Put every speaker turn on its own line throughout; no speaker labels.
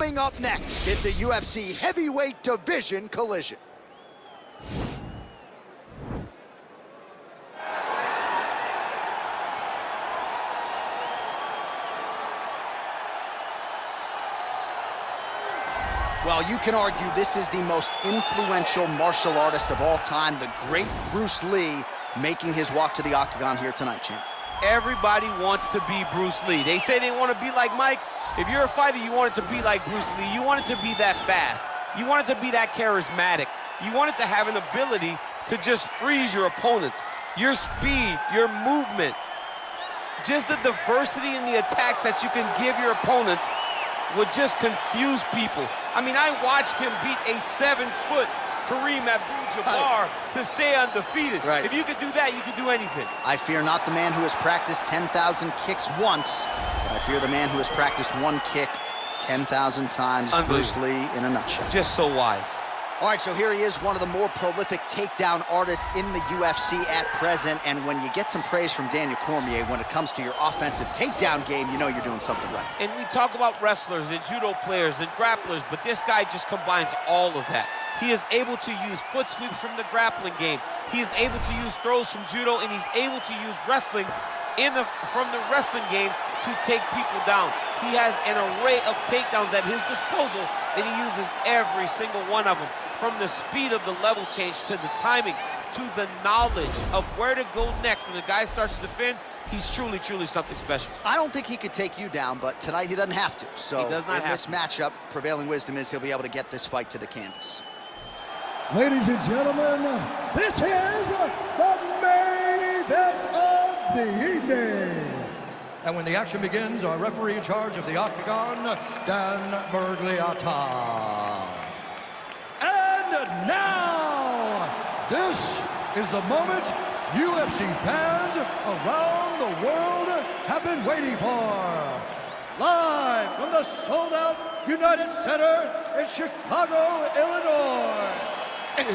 Coming up next, it's a UFC heavyweight division collision. Well, you can argue this is the most influential martial artist of all time, the great Bruce Lee, making his walk to the octagon here tonight, champ.
Everybody wants to be Bruce Lee. They say they want to be like Mike. If you're a fighter, you want it to be like Bruce Lee. You want it to be that fast. You want it to be that charismatic. You want it to have an ability to just freeze your opponents. Your speed, your movement, just the diversity in the attacks that you can give your opponents would just confuse people. I mean, I watched him beat a 7-foot Kareem Abdul-Jabbar to stay undefeated.
Right.
If you could do that, you could do anything.
I fear not the man who has practiced 10,000 kicks once, but I fear the man who has practiced one kick 10,000 times. Bruce Lee in a nutshell.
Just so wise.
All right, so here he is, one of the more prolific takedown artists in the UFC at present. And when you get some praise from Daniel Cormier when it comes to your offensive takedown game, you know you're doing something right.
And we talk about wrestlers and judo players and grapplers, but this guy just combines all of that. He is able to use foot sweeps from the grappling game. He is able to use throws from judo, and he's able to use wrestling from the wrestling game to take people down. He has an array of takedowns at his disposal, and he uses every single one of them. From the speed of the level change to the timing to the knowledge of where to go next. When the guy starts to defend, he's truly, truly something special.
I don't think he could take you down, but tonight he doesn't have to. So
he does not
in this matchup, prevailing wisdom is he'll be able to get this fight to the canvas.
Ladies and gentlemen, this is the main event of the evening. And when the action begins, our referee in charge of the octagon, Dan Bergliata. And now, this is the moment UFC fans around the world have been waiting for. Live from the sold-out United Center in Chicago, Illinois. It's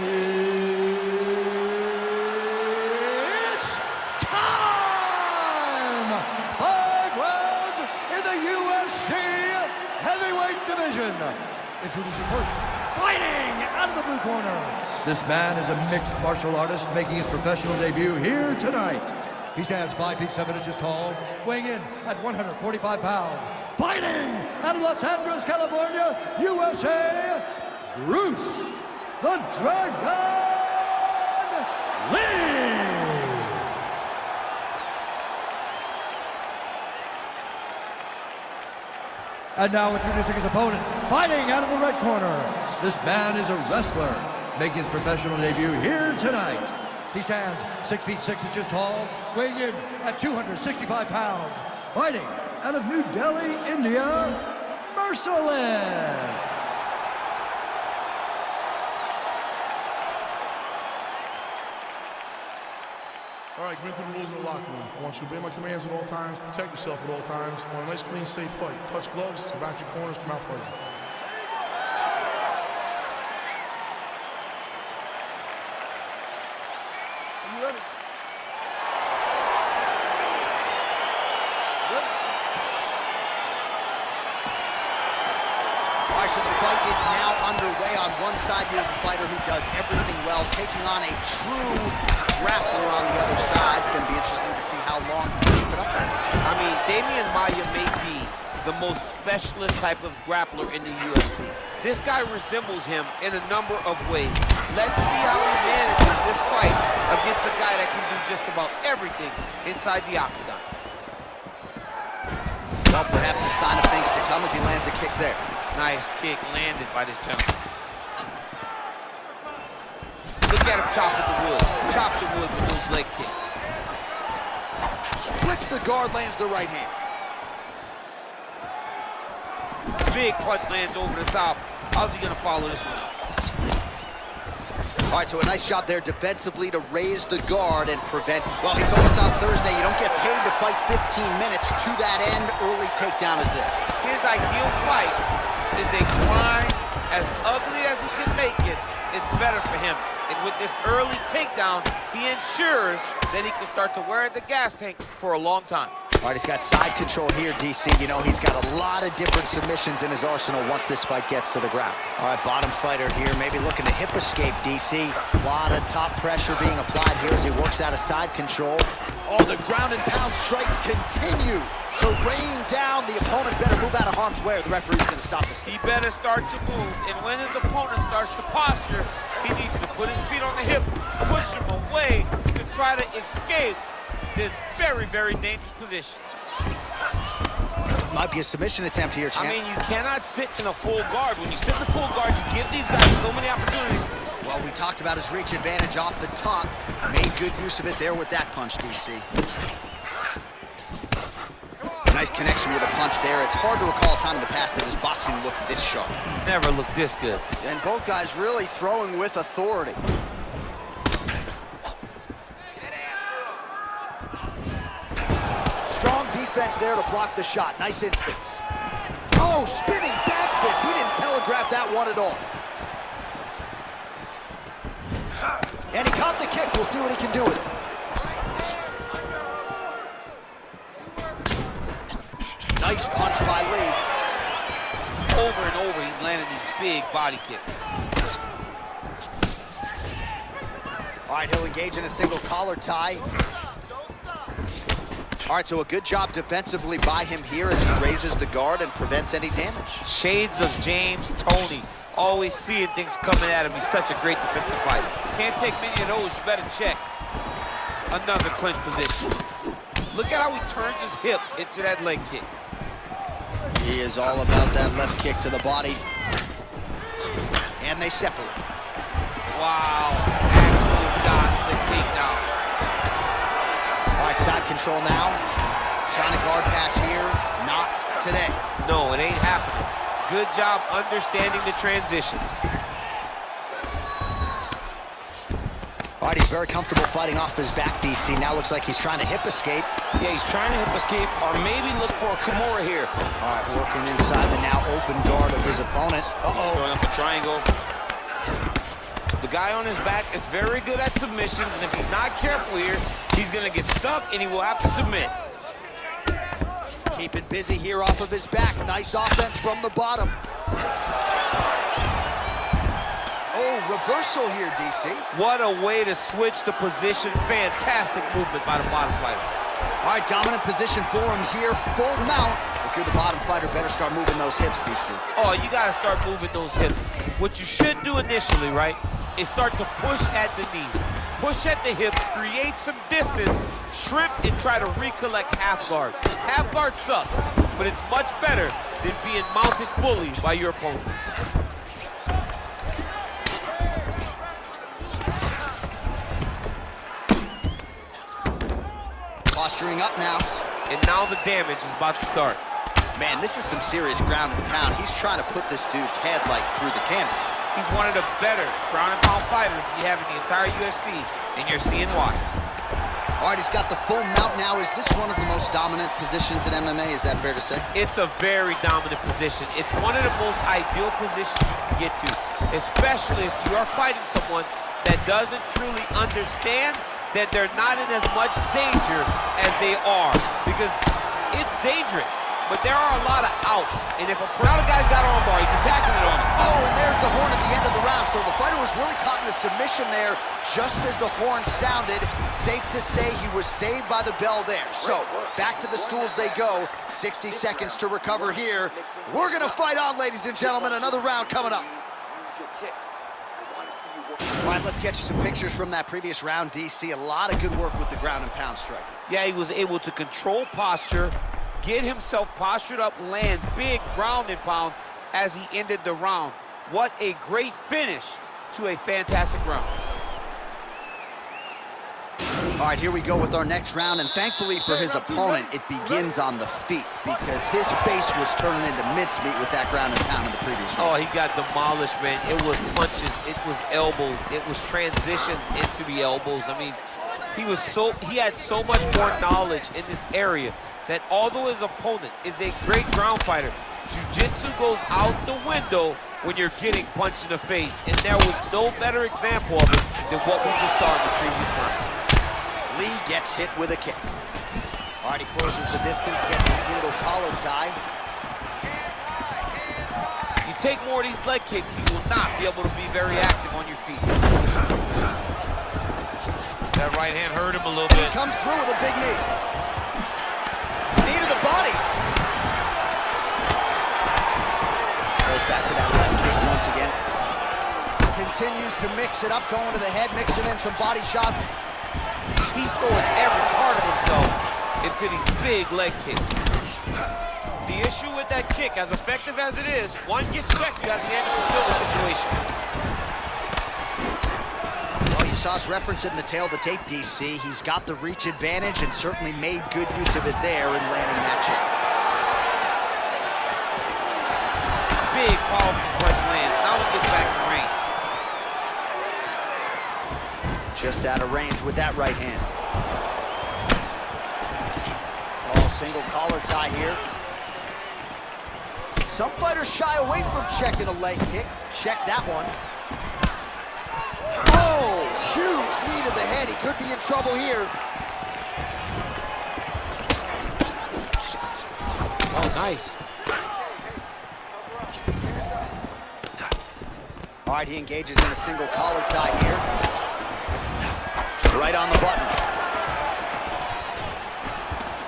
time! 5 rounds in the UFC heavyweight division. Introducing first, fighting out of the blue corner. This man is a mixed martial artist making his professional debut here tonight. He stands 5 feet 7 inches tall, weighing in at 145 pounds. Fighting out of Los Angeles, California, USA, Bruce the Dragon Lee! And now introducing his opponent, fighting out of the red corner. This man is a wrestler, making his professional debut here tonight. He stands 6 feet 6 inches tall, weighing in at 265 pounds. Fighting out of New Delhi, India, Merciless.
All right, commit to the rules in the locker room. I want you to obey my commands at all times, protect yourself at all times. I want a nice, clean, safe fight. Touch gloves, back your corners, come out fighting. Are you ready?
All right, so the fight is now underway. On one side, you have a fighter who does everything well, taking on a true grappler on the other side. Going to be interesting to see how long he can keep it up there.
I mean, Damian Maia may be the most specialist type of grappler in the UFC. This guy resembles him in a number of ways. Let's see how he manages this fight against a guy that can do just about everything inside the octagon.
Well, perhaps a sign of things to come as he lands a kick there.
Nice kick landed by this gentleman. Look at him chopping the wood. Chops the wood with those leg kicks.
Splits the guard, lands the right hand.
Big punch lands over the top. How's he gonna follow this one up?
All right, so a nice job there defensively to raise the guard and prevent. Well, he told us on Thursday you don't get paid to fight 15 minutes. To that end, early takedown is there.
His ideal fight is a grind. As ugly as he can make it, it's better for him. And with this early takedown, he ensures that he can start to wear the gas tank for a long time.
All right, he's got side control here, DC. You know, he's got a lot of different submissions in his arsenal once this fight gets to the ground. All right, bottom fighter here, maybe looking to hip escape, DC. A lot of top pressure being applied here as he works out of side control. Oh, the ground and pound strikes continue to rain down. The opponent better move out of harm's way or the referee's going to stop this.
He better start to move, and when his opponent starts to posture, he needs to put his feet on the hip, push him away to try to escape this very, very dangerous position.
Might be a submission attempt here, champ.
I mean, you cannot sit in a full guard. When you sit in a full guard, you give these guys so many opportunities.
Well, we talked about his reach advantage off the top. Made good use of it there with that punch, DC. Nice connection with a punch there. It's hard to recall a time in the past that his boxing looked this sharp.
Never looked this good.
And both guys really throwing with authority. Strong defense there to block the shot. Nice instincts. Oh, spinning back fist. He didn't telegraph that one at all. And he caught the kick. We'll see what he can do with it. Nice punch by Lee.
Over and over, he's landing these big body kicks.
All right, he'll engage in a single collar tie. All right, so a good job defensively by him here as he raises the guard and prevents any damage.
Shades of James Toney. Always seeing things coming at him. He's such a great defensive fighter. Can't take many of those. You better check. Another clinch position. Look at how he turns his hip into that leg kick.
He is all about that left kick to the body. And they separate.
Wow. Actually got the takedown.
All right, side control now. Trying to guard pass here. Not today.
No, it ain't happening. Good job understanding the transitions.
All right, he's very comfortable fighting off his back, DC. Now looks like he's trying to hip escape.
Yeah, he's trying to hip escape or maybe look for a Kimura here.
All right, working inside the now open guard of his opponent. Uh-oh.
Going up a triangle. The guy on his back is very good at submissions, and if he's not careful here, he's going to get stuck and he will have to submit.
Keeping busy here off of his back. Nice offense from the bottom. Oh, reversal here, DC.
What a way to switch the position. Fantastic movement by the bottom fighter.
All right, dominant position for him here. Full mount. If you're the bottom fighter, better start moving those hips, DC.
Oh, you got to start moving those hips. What you should do initially, right, is start to push at the knees. Push at the hips, create some distance, shrimp, and try to recollect half guard. Half guard sucks, but it's much better than being mounted fully by your opponent.
Posturing up now.
And now the damage is about to start.
Man, this is some serious ground and pound. He's trying to put this dude's head like through the canvas.
He's one of the better ground and pound fighters you have in the entire UFC, and you're seeing why.
All right, he's got the full mount now. Is this one of the most dominant positions in MMA? Is that fair to say?
It's a very dominant position. It's one of the most ideal positions you can get to, especially if you are fighting someone that doesn't truly understand that they're not in as much danger as they are, because it's dangerous. But there are a lot of outs, and if a lot of guys got armbar, he's attacking it on him.
Oh, and there's the horn at the end of the round. So the fighter was really caught in a submission there just as the horn sounded. Safe to say he was saved by the bell there. So back to the stools they go. 60 seconds to recover here. We're gonna fight on, ladies and gentlemen. Another round coming up. All right, let's get you some pictures from that previous round, DC. A lot of good work with the ground and pound striker.
Yeah, he was able to control posture, get himself postured up, land big ground and pound as he ended the round. What a great finish to a fantastic round.
All right, here we go with our next round, and thankfully for his opponent, it begins on the feet because his face was turning into mincemeat with that ground and pound in the previous round.
Oh, he got demolished, man. It was punches, it was elbows, it was transitions into the elbows. I mean, he had so much more knowledge in this area that although his opponent is a great ground fighter, jiu-jitsu goes out the window when you're getting punched in the face, and there was no better example of it than what we just saw in the previous round.
Lee gets hit with a kick. All right, he closes the distance, gets the single collar tie.
You take more of these leg kicks, you will not be able to be very active on your feet.
That right hand hurt him a little
He
bit.
comes through with a big knee. Knee to the body. Goes back to that left kick once again. Continues to mix it up, going to the head, mixing in some body shots.
He's throwing every part of himself into these big leg kicks. The issue with that kick, as effective as it is, one gets checked, you have the Anderson Silva situation.
Well, you saw us reference it in the tail of the tape, DC. He's got the reach advantage and certainly made good use of it there in landing that check.
Big, powerful punch lands. Now he gets back in range.
Just out of range with that right hand. Oh, single collar tie here. Some fighters shy away from checking a leg kick. Check that one. Oh, huge knee to the head. He could be in trouble here.
Oh, nice.
All right, he engages in a single collar tie here. Right on the button.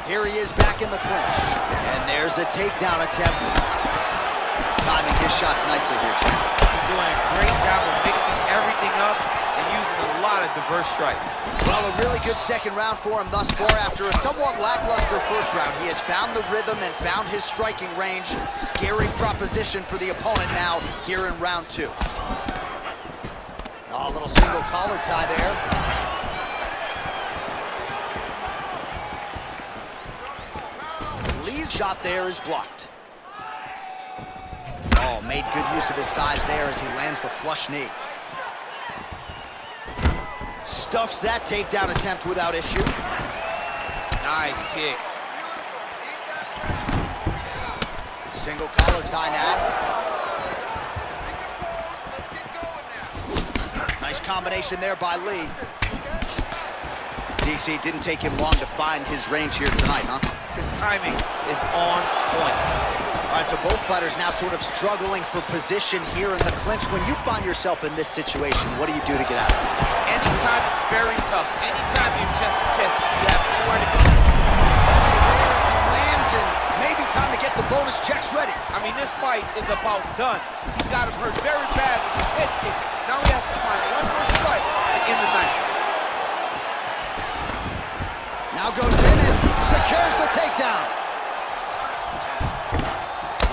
Here he is back in the clinch. And there's a takedown attempt. Timing his shots nicely here, champ.
He's doing a great job of mixing everything up and using a lot of diverse strikes.
Well, a really good second round for him thus far. After a somewhat lackluster first round, he has found the rhythm and found his striking range. Scary proposition for the opponent now here in round two. Oh, a little single collar tie there. Lee's shot there is blocked. Oh, made good use of his size there as he lands the flush knee. Stuffs that takedown attempt without issue.
Nice kick.
Single collar tie now. Nice combination there by Lee. DC, didn't take him long to find his range here tonight, huh?
His timing is on point.
All right, so both fighters now sort of struggling for position here in the clinch. When you find yourself in this situation, what do you do to get out of it?
Anytime it's very tough, anytime you're chest to chest, you have nowhere to go.
There's he lands, and maybe time to get the bonus checks ready.
I mean, this fight is about done. He's got him hurt very bad with his head kick. Now he has to find one more strike to end the night.
Now goes in and secures the takedown.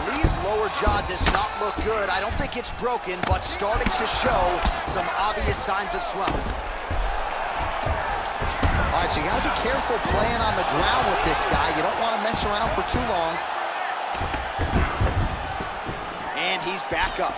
Lee's lower jaw does not look good. I don't think it's broken, but starting to show some obvious signs of swelling. All right, so you gotta be careful playing on the ground with this guy. You don't want to mess around for too long. And he's back up.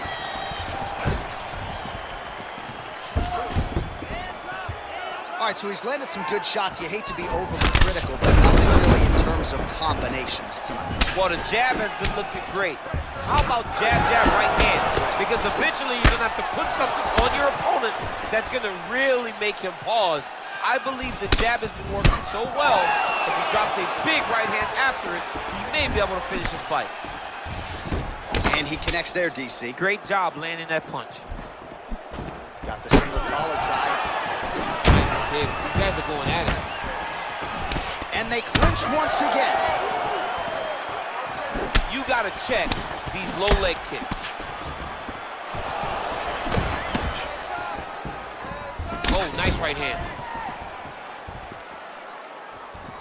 All right, so he's landed some good shots. You hate to be overly critical, but nothing really in terms of combinations tonight.
Well, the jab has been looking great. How about jab, jab, right hand? Because eventually you're gonna have to put something on your opponent that's gonna really make him pause. I believe the jab has been working so well, if he drops a big right hand after it, he may be able to finish his fight.
And he connects there, DC.
Great job landing that punch.
Got the single collar tie.
These guys are going at it.
And they clinch once again.
You gotta check these low leg kicks. Oh, nice right hand.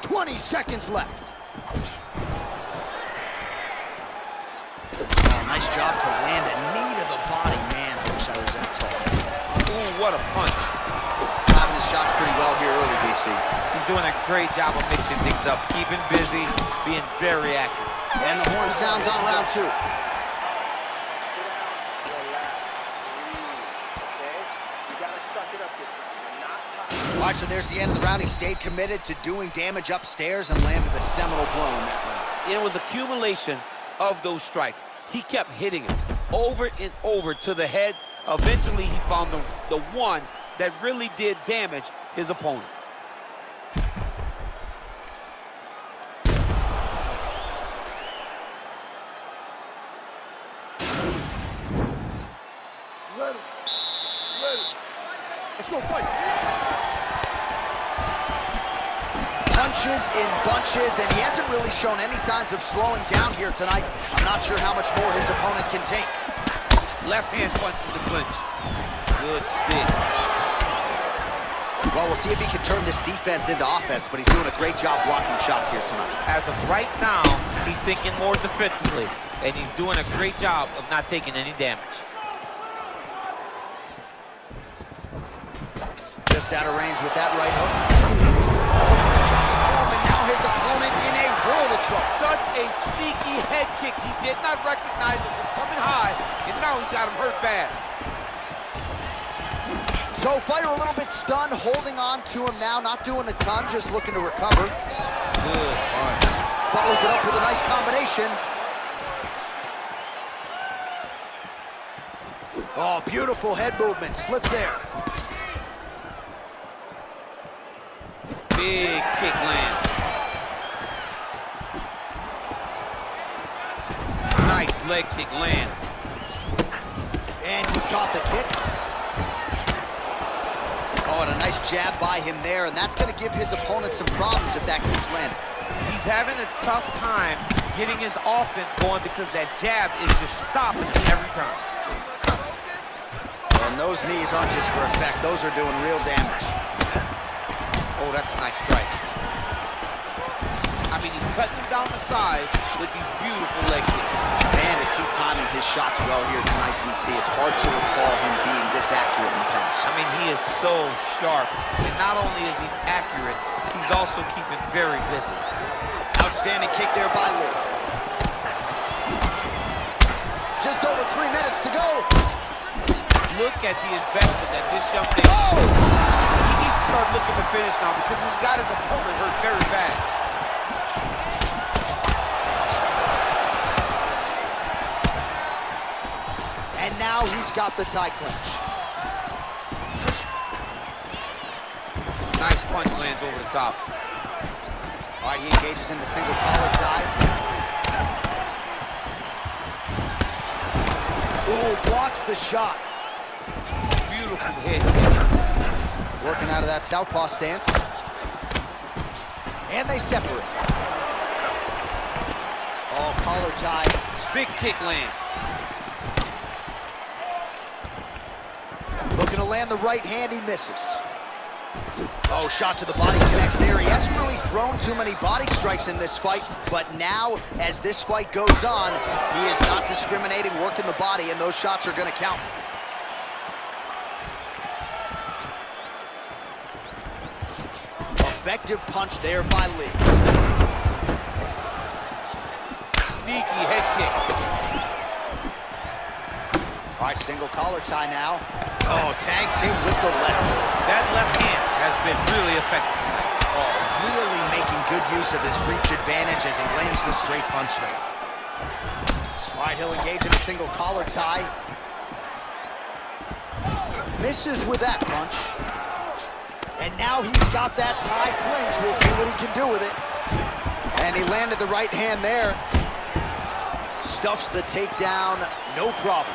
20 seconds left. Oh, nice job to land a knee to the body. Man, I wish I was that tall.
Ooh, what a punch.
Timing his shots pretty well here early, DC.
He's doing a great job of mixing things up, keeping busy, being very active.
And the horn sounds on round two. All right, so there's the end of the round. He stayed committed to doing damage upstairs and landed a seminal blow in that round.
It was accumulation of those strikes. He kept hitting him over and over to the head. Eventually, he found the one that really did damage his opponent.
Let's go fight.
Punches in bunches, and he hasn't really shown any signs of slowing down here tonight. I'm not sure how much more his opponent can take.
Left hand punch to the clinch. Good stick.
Well, we'll see if he can turn this defense into offense, but he's doing a great job blocking shots here tonight.
As of right now, he's thinking more defensively, and he's doing a great job of not taking any damage.
Just out of range with that right hook. And now his opponent in a world of trouble.
Such a sneaky head kick. He did not recognize it was coming high, and now he's got him hurt bad.
So fighter a little bit stunned, holding on to him now, not doing a ton, just looking to recover.
Good punch.
Follows it up with a nice combination. Oh, beautiful head movement, slips there.
Big kick lands. Nice leg kick lands.
And he caught the kick. Oh, and a nice jab by him there, and that's going to give his opponent some problems if that keeps landing.
He's having a tough time getting his offense going because that jab is just stopping him every time.
And those knees aren't just for effect, those are doing real damage.
Oh, that's a nice strike. I mean, he's cutting him down the sides with these beautiful leg kicks.
Man, is he timing his shots well here tonight, DC. It's hard to recall him being this accurate in the past.
I mean, he is so sharp. And not only is he accurate, he's also keeping very busy.
Outstanding kick there by Lee. Just over 3 minutes to go.
Look at the investment that this young man...
Oh!
He needs to start looking to finish now because he's got his opponent hurt very bad.
And now he's got the tie clinch.
Nice punch lands over the top.
All right, he engages in the single collar tie. Ooh, blocks the shot.
Beautiful hit.
Working out of that southpaw stance. And they separate. Oh, collar tie.
Big kick lands.
Looking to land the right hand, he misses. Oh, shot to the body connects there. He hasn't really thrown too many body strikes in this fight, but now, as this fight goes on, he is not discriminating, working the body, and those shots are going to count. Effective punch there by Lee.
Sneaky head kick.
All right, single collar tie now. Oh, tags him with the left.
That left hand has been really effective tonight.
Oh, really making good use of his reach advantage as he lands the straight punch there. All right, he'll engage in a single collar tie. Misses with that punch. And now he's got that tie clinch. We'll see what he can do with it. And he landed the right hand there. Stuffs the takedown, no problem.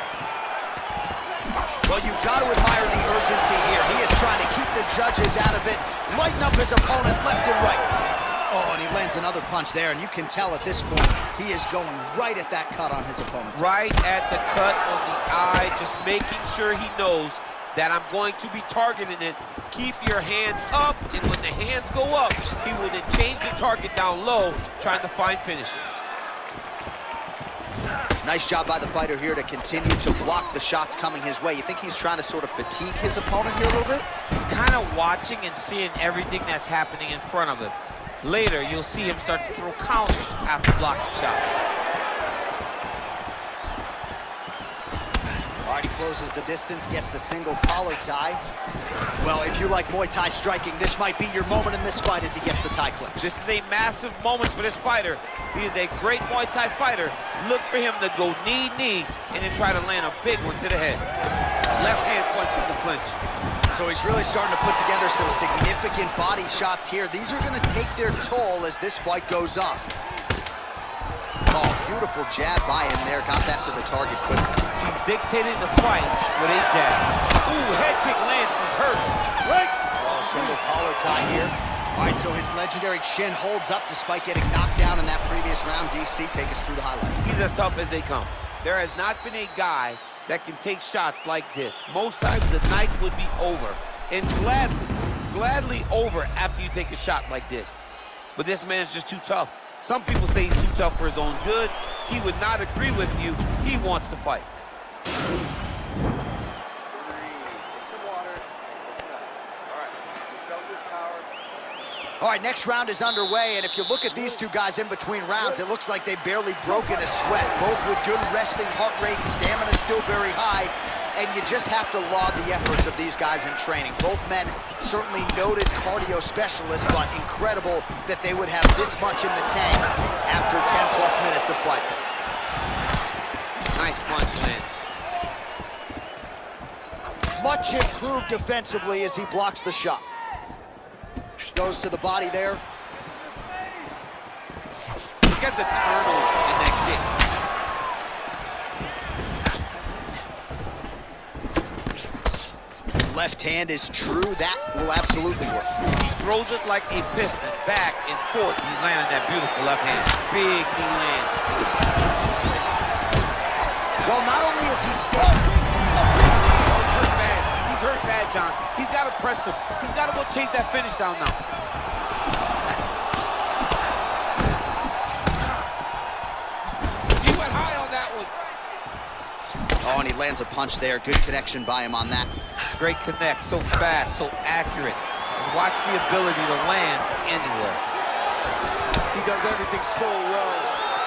Well, you've got to admire the urgency here. He is trying to keep the judges out of it, lighten up his opponent left and right. Oh, and he lands another punch there, and you can tell at this point, he is going right at that cut on his opponent's
Right at the cut on the eye, just making sure he knows that I'm going to be targeting it. Keep your hands up, and when the hands go up, he will then change the target down low, trying to find finishing.
Nice job by the fighter here to continue to block the shots coming his way. You think he's trying to sort of fatigue his opponent here a little bit?
He's kind of watching and seeing everything that's happening in front of him. Later, you'll see him start to throw counters after blocking shots.
All right, he closes the distance, gets the single collar tie. Well, if you like Muay Thai striking, this might be your moment in this fight as he gets the tie clinch.
This is a massive moment for this fighter. He is a great Muay Thai fighter. Look for him to go knee, and then try to land a big one to the head. Left hand punch with the clinch.
So he's really starting to put together some significant body shots here. These are going to take their toll as this fight goes on. Oh, beautiful jab by him there. Got that to the target quickly.
dictating the fight with a jab. Ooh, head kick lands, was hurt. Right.
Oh, single collar tie here. All right, so his legendary chin holds up despite getting knocked down in that previous round. DC, take us through the highlight.
He's as tough as they come. There has not been a guy that can take shots like this. Most times the night would be over, and gladly over after you take a shot like this. But this man's just too tough. Some people say he's too tough for his own good. He would not agree with you. He wants to fight.
Get some water. Listen up. All right, you felt his power. All right, next round is underway, and if you look at these two guys in between rounds, it looks like they've barely broken a sweat. Both with good resting heart rate, stamina still very high, and you just have to laud the efforts of these guys in training. Both men certainly noted cardio specialists, but incredible that they would have this much in the tank after 10-plus minutes of fighting.
Nice punch, Lance.
Much improved defensively as he blocks the shot. Goes to the body there.
Look at the turnover in that
kick. Left hand is true. That will absolutely work.
He throws it like a piston, back and forth. He's landing that beautiful left hand. Big knee land.
Well, not only is he standing.
He's hurt bad, John. He's got to press him. He's got to go chase that finish down now. He went high on that one.
Oh, and he lands a punch there. Good connection by him on that.
Great connect, so fast, so accurate. And watch the ability to land anywhere.
He does everything so well,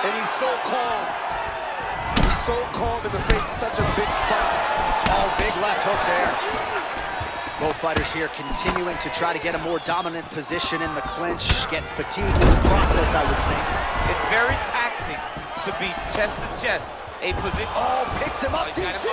and he's so calm. He's so calm in the face of such a big spot.
Oh, big left hook there. Both fighters here continuing to try to get a more dominant position in the clinch, get fatigued in the process, I would think.
It's very taxing to be chest to chest. A position.
Oh, picks him up, DC!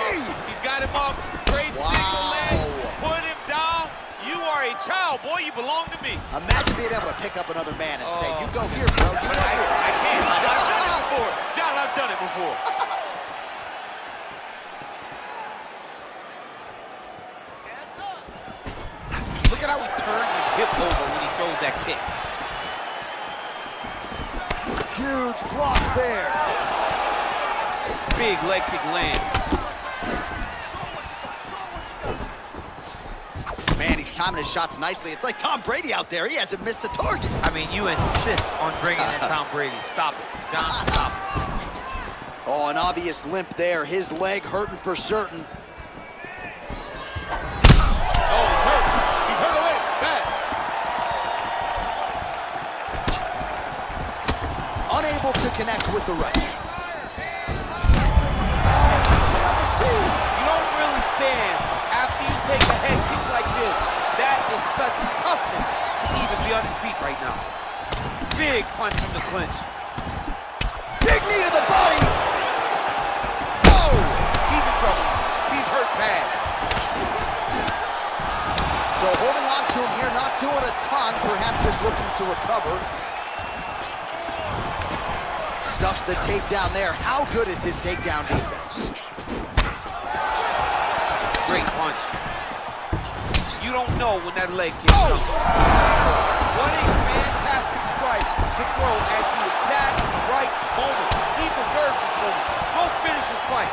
He's got him up. Great single leg. Put him down. You are a child, boy. You belong to me.
Imagine being able to pick up another man and say, you go here, bro. You go here.
I can't. I've done it before. John, I've done it before. Look at how he turns his hip over when he throws that kick.
Huge block there.
Big leg kick land.
Man, he's timing his shots nicely. It's like Tom Brady out there. He hasn't missed the target.
I mean, you insist on bringing in Tom Brady. Stop it. John, stop it.
Oh, an obvious limp there. His leg hurting for certain.
Oh, he's hurt. He's hurt away. Bad.
Unable to connect with the right.
You don't really stand after you take a head kick like this. That is such toughness to even be on his feet right now. Big punch from the clinch.
Big knee to the body. Oh!
He's in trouble. He's hurt bad.
So holding on to him here, not doing a ton, perhaps just looking to recover. Stuffs the takedown there. How good is his takedown defense?
Great punch. You don't know when that leg kicks up. What a fantastic strike to throw at the exact right moment. He deserves this moment. Go finish his fight.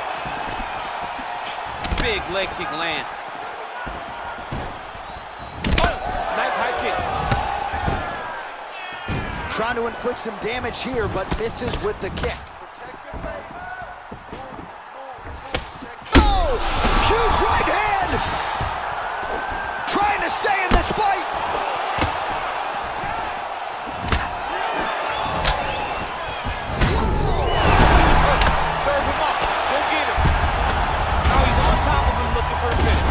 Big leg kick lands. Oh, nice high kick.
Trying to inflict some damage here, but misses with the kick. Oh! Huge right hand! Trying to stay in this fight!
Serve him up. Go get him. Now he's on top of him looking for a finish.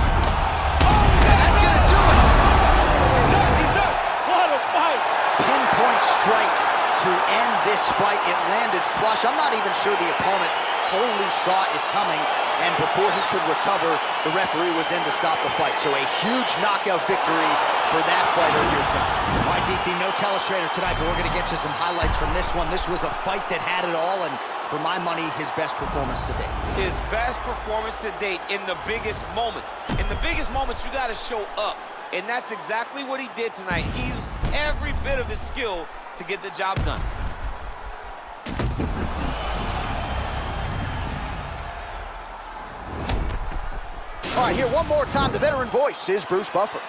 Oh,
That's gonna do it!
He's done. He's done. What a fight.
Pinpoint strike to end this fight. It landed flush. I'm not even sure the opponent wholly saw it coming, and before he could recover, the referee was in to stop the fight. So a huge knockout victory for that fighter here tonight. All right, DC, no telestrator tonight, but we're going to get you some highlights from this one. This was a fight that had it all, and For my money, his best performance to date.
His best performance to date in the biggest moment. In the biggest moments, you got to show up. And that's exactly what he did tonight. He used every bit of his skill to get the job done.
All right, here one more time. The veteran voice is Bruce Buffer.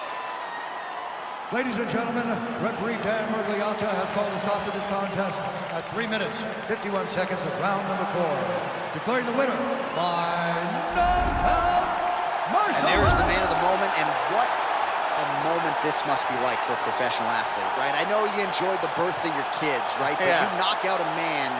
Ladies and gentlemen, referee Dan Murgliata has called a stop to this contest at 3 minutes, 51 seconds of round number 4. Declaring the winner by knockout, Marshall.
And there is the man of the moment, and what a moment this must be like for a professional athlete, right? I know you enjoyed the birth of your kids, right? But you knock out a man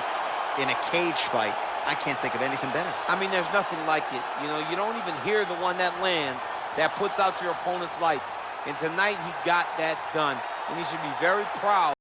in a cage fight. I can't think of anything better.
I mean, there's nothing like it. You know, you don't even hear the one that lands, that puts out your opponent's lights. And tonight, he got that done. And he should be very proud.